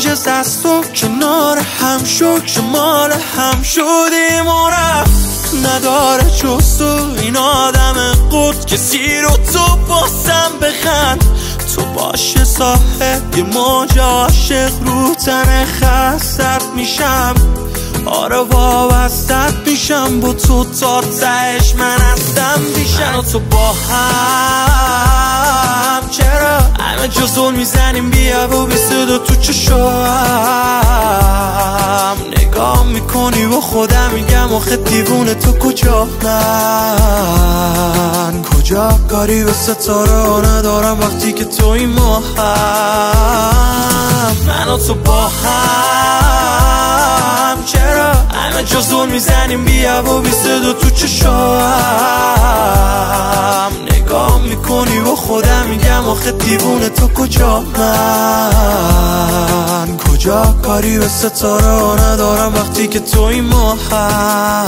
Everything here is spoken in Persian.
معجزه است و کنار هم شد شمال هم شدیم و رفت نداره جز تو این آدم قد کسی رو تو باسم بخند تو باشه صاحب یه موج عاشق رو تن خستت میشم آره وابستت میشم با تو تا تهش من هستم بیشم و تو با هم چرا همه جزول میزنیم بیا و بی صدا تو چشام نگاه میکنی و خودم میگم آخه دیوونه تو کجا من کجا کاری به ستاره ندارم وقتی که تو این ما هم من و تو با هم چرا همه جزول میزنیم بیا و بی صدا تو چشام نگاه میکنی و خودم میگم آخه دیوونه تو کجا من کجا کاری به ستاره ندارم وقتی که تو این ما هم